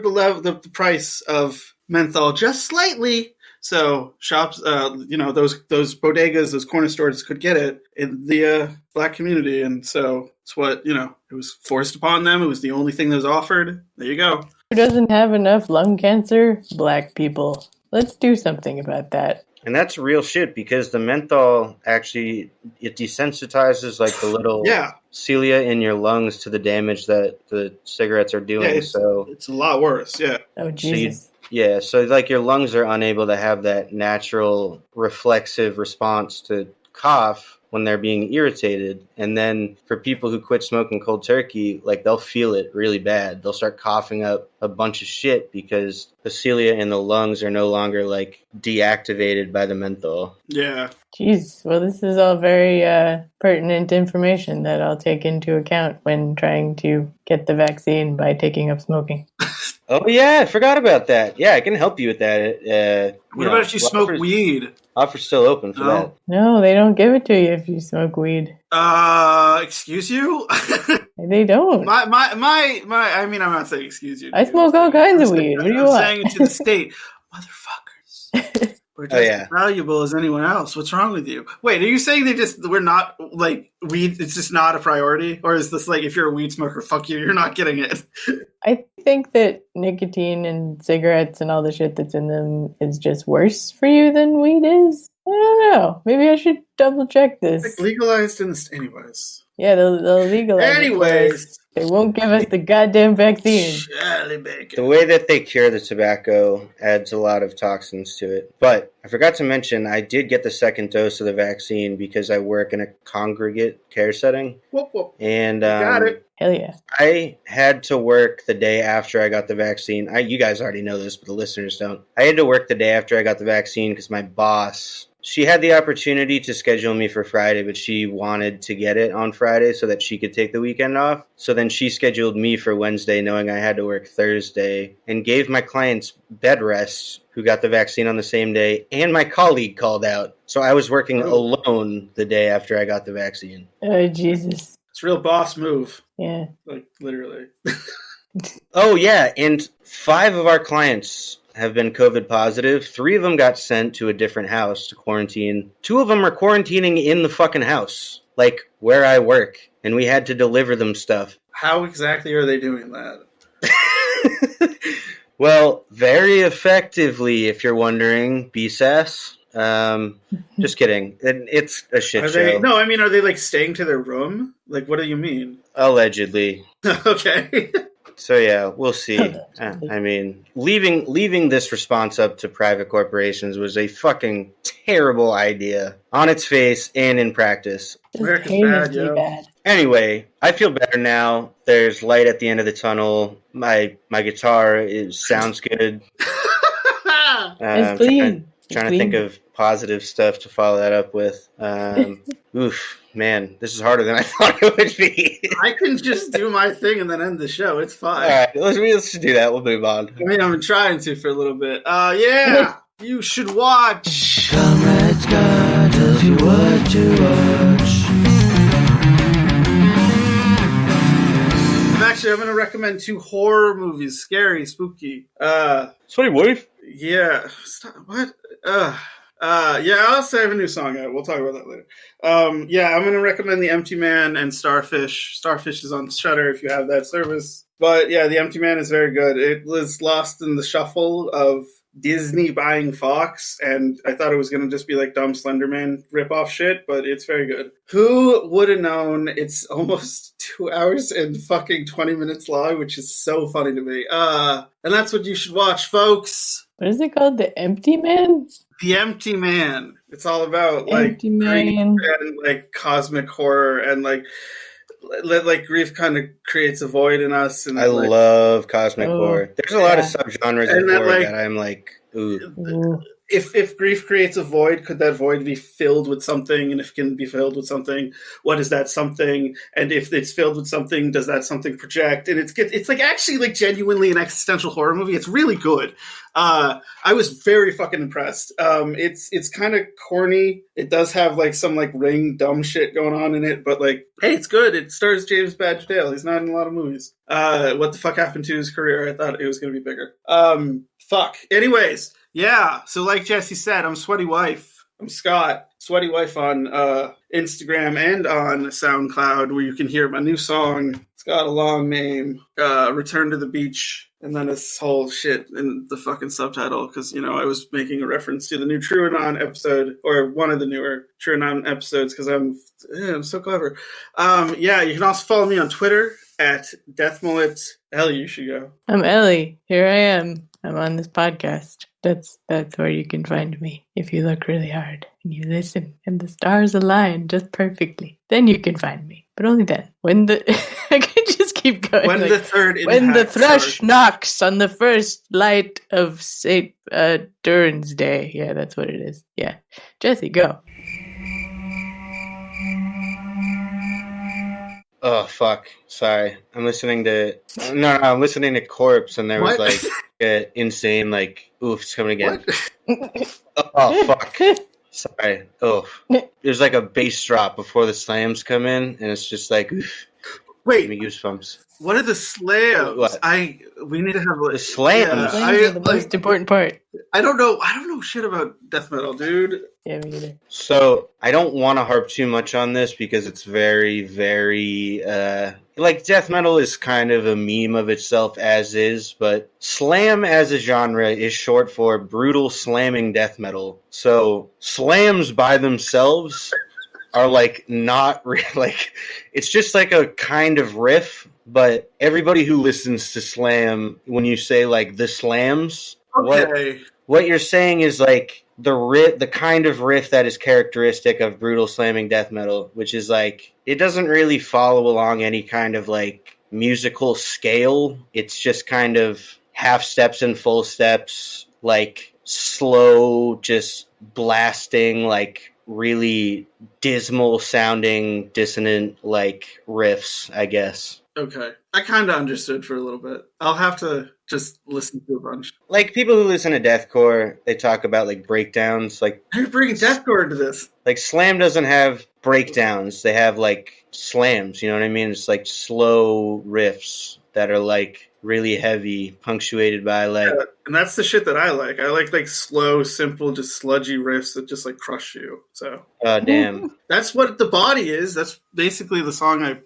the price of menthol just slightly. So shops, those bodegas, those corner stores could get it in the black community. And so it's what, it was forced upon them. It was the only thing that was offered. There you go. Who doesn't have enough lung cancer? Black people. Let's do something about that. And that's real shit because the menthol actually, it desensitizes like the little cilia in your lungs to the damage that the cigarettes are doing. Yeah, it's a lot worse. Yeah. Oh, Jesus. So like your lungs are unable to have that natural reflexive response to cough when they're being irritated. And then for people who quit smoking cold turkey, like they'll feel it really bad. They'll start coughing up a bunch of shit because the cilia in the lungs are no longer like deactivated by the menthol. Yeah. Jeez. Well, this is all very pertinent information that I'll take into account when trying to get the vaccine by taking up smoking. Oh, yeah, I forgot about that. Yeah, I can help you with that. What about if you smoke weed? Offer's still open for that. No, they don't give it to you if you smoke weed. Excuse you? They don't. I mean, I'm not saying excuse you. I smoke all kinds of weed. What do you want? I'm saying it to the state. Motherfuckers. We're just as valuable as anyone else. What's wrong with you? Wait, are you saying we're not, like, weed, it's just not a priority? Or is this like, if you're a weed smoker, fuck you, you're not getting it? I think that nicotine and cigarettes and all the shit that's in them is just worse for you than weed is. I don't know. Maybe I should double check this. It's like legalized anyways. Yeah, they'll legalize anyways. They won't give us the goddamn vaccine. The way that they cure the tobacco adds a lot of toxins to it. But I forgot to mention, I did get the second dose of the vaccine because I work in a congregate care setting. Whoop, whoop. And got it. Hell yeah. I had to work the day after I got the vaccine. You guys already know this, but the listeners don't. I had to work the day after I got the vaccine because my boss, she had the opportunity to schedule me for Friday, but she wanted to get it on Friday so that she could take the weekend off. So then she scheduled me for Wednesday, knowing I had to work Thursday, and gave my clients bed rest who got the vaccine on the same day, and my colleague called out. So I was working alone the day after I got the vaccine. Oh, Jesus. It's a real boss move. Yeah. Like, literally. Oh, yeah, and 5 of our clients have been COVID positive. 3 of them got sent to a different house to quarantine. 2 of them are quarantining in the fucking house, like where I work, and we had to deliver them stuff. How exactly are they doing that? Well, very effectively, if you're wondering, BSAS. Just kidding. It's a shit show. No, I mean, are they like staying to their room? Like, what do you mean? Allegedly. Okay. So yeah, we'll see. I mean, leaving this response up to private corporations was a fucking terrible idea on its face and in practice. America's bad, yo. Anyway, I feel better now. There's light at the end of the tunnel. My guitar sounds good. It's clean. Trying to think of positive stuff to follow that up with. Oof, man, this is harder than I thought it would be. I can just do my thing and then end the show. It's fine. All right, let's just do that. We'll move on. I mean, I've been trying to for a little bit. Yeah, you should watch. Comrade Scott tells you what to watch. actually, I'm going to recommend 2 horror movies. Scary, spooky. Sweaty wife. Yeah. Stop, what? Yeah, I'll also have a new song out. We'll talk about that later. Yeah, I'm going to recommend The Empty Man and Starfish. Starfish is on Shudder if you have that service. But yeah, The Empty Man is very good. It was lost in the shuffle of Disney buying Fox, and I thought it was going to just be like dumb Slenderman ripoff shit, but it's very good. Who would have known it's almost 2 hours and fucking 20 minutes long, which is so funny to me. And that's what you should watch, folks. What is it called? The Empty Man? The Empty Man. It's all about like Empty Man and like cosmic horror and like grief kind of creates a void in us. And I love cosmic horror. There's a lot of subgenres of horror that I'm like, ooh. If grief creates a void, could that void be filled with something? And if it can be filled with something, what is that something? And if it's filled with something, does that something project? And it's like actually like genuinely an existential horror movie. It's really good. I was very fucking impressed. It's kind of corny. It does have like some like Ring dumb shit going on in it, but like, hey, it's good. It stars James Badge Dale. He's not in a lot of movies. What the fuck happened to his career? I thought it was going to be bigger. Fuck. Anyways. Yeah, so like Jesse said, I'm Sweaty Wife. I'm Scott, Sweaty Wife on Instagram and on SoundCloud, where you can hear my new song. It's got a long name, Return to the Beach, and then this whole shit in the fucking subtitle, because, you know, I was making a reference to the new True or Non episode, or one of the newer True or Non episodes, because I'm so clever. Yeah, you can also follow me on Twitter at DeathMullet. Ellie, you should go. I'm Ellie. Here I am. I'm on this podcast. That's where you can find me. If you look really hard and you listen and the stars align just perfectly, then you can find me. But only then. When the I can just keep going. When the third when the thrush knocks on the first light of St. Durin's Day. Yeah, that's what it is. Yeah. Jesse, go. Oh, fuck. Sorry. I'm listening to... No, I'm listening to Corpse, and there was, like, an insane, like, oof's coming again. Oh, fuck. Sorry. Oh. There's, like, a bass drop before the slams come in, and it's just, like, oof. Wait. Give me goosebumps. What are the slams? What? We need to have like, the slams. Slams are the most important part. I don't know shit about death metal, dude. Yeah, me neither. So I don't want to harp too much on this because it's very, very like death metal is kind of a meme of itself as is, but slam as a genre is short for brutal slamming death metal. So slams by themselves are like not like it's just like a kind of riff. But everybody who listens to slam, when you say like the slams, what you're saying is like the kind of riff that is characteristic of brutal slamming death metal, which is like it doesn't really follow along any kind of like musical scale. It's just kind of half steps and full steps, like slow, just blasting, like really dismal sounding, dissonant like riffs, I guess. Okay. I kind of understood for a little bit. I'll have to just listen to a bunch. Like, people who listen to deathcore, they talk about, like, breakdowns. Like, you're bringing deathcore into this. Like, slam doesn't have breakdowns. They have, like, slams, you know what I mean? It's, like, slow riffs that are, like, really heavy, punctuated by, like... Yeah, and that's the shit that I like. I like, slow, simple, just sludgy riffs that just, like, crush you. So... Oh, damn. That's what The Body is. That's basically the song I,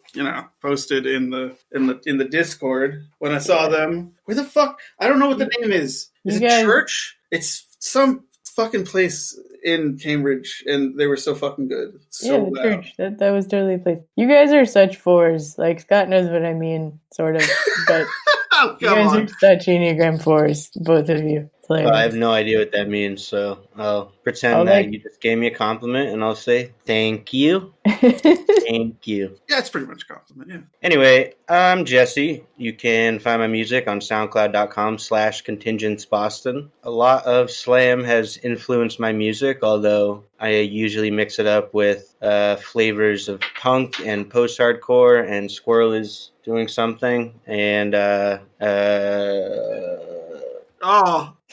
posted in the Discord when I saw them. Where the fuck? I don't know what the name is. Is it Church? It's some fucking place in Cambridge, and they were so fucking good. So yeah, Church. That was totally a place. You guys are such fours. Like, Scott knows what I mean, sort of. But oh, you guys are such Enneagram fours, both of you. I have no idea what that means, so I'll pretend that you just gave me a compliment, and I'll say thank you. Thank you. Yeah, it's pretty much a compliment, yeah. Anyway, I'm Jesse. You can find my music on soundcloud.com/contingentsboston. A lot of slam has influenced my music, although I usually mix it up with flavors of punk and post-hardcore, and Squirrel is doing something, and oh,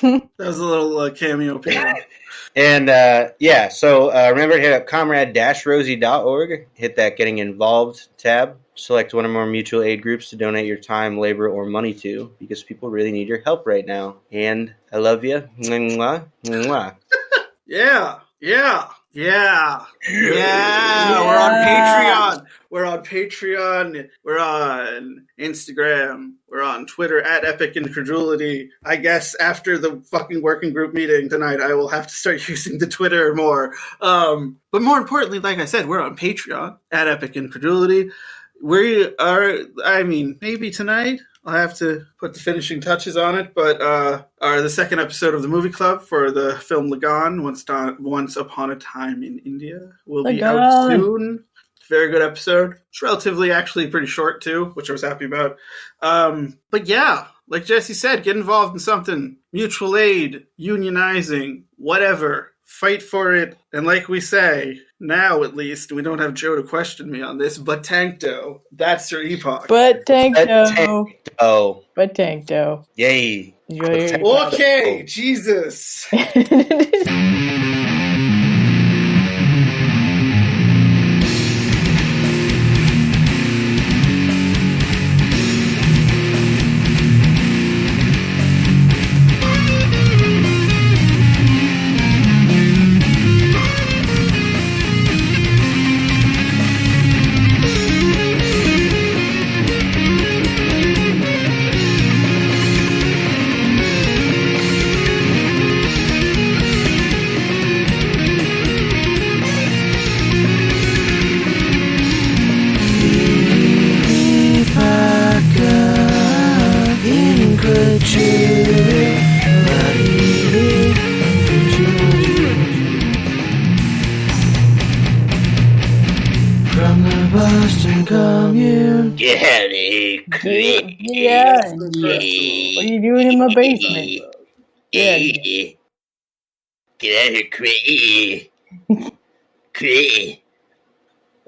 that was a little cameo. And so remember to hit up comrade-rosie.org. Hit that Getting Involved tab. Select one or more mutual aid groups to donate your time, labor, or money to, because people really need your help right now. And I love you. Mwah, mwah. Yeah. We're on Patreon. We're on Patreon. We're on Instagram. We're on Twitter at Epic Incredulity. I guess after the fucking working group meeting tonight, I will have to start using the Twitter more. But more importantly, like I said, we're on Patreon at Epic Incredulity. We are, maybe tonight I'll have to put the finishing touches on it, but the second episode of the movie club for the film Lagan, Once Upon a Time in India, will be out soon. Very good episode. It's relatively actually pretty short too, which I was happy about. But yeah, like Jesse said, get involved in something. Mutual aid, unionizing, whatever. Fight for it. And like we say, now at least, we don't have Joe to question me on this, but Tankdo, that's your epoch. But Tankdo. But Tankdo. Yay. Okay, Jesus. From the Boston Commune. Get it, Yeah. What are you doing in my basement? Yeah. Get out of here, Critty. Critty.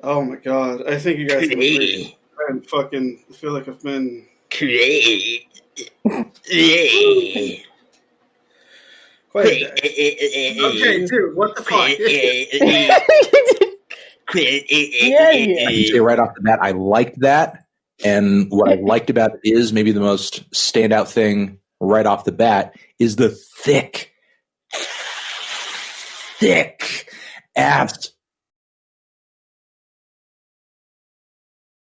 Oh my god, I think you guys can agree. I fucking feel like I've been... Critty. Quite a day. Okay, dude, what the fuck? I can say right off the bat, I liked that. And what I liked about it is maybe the most standout thing right off the bat is the thick ass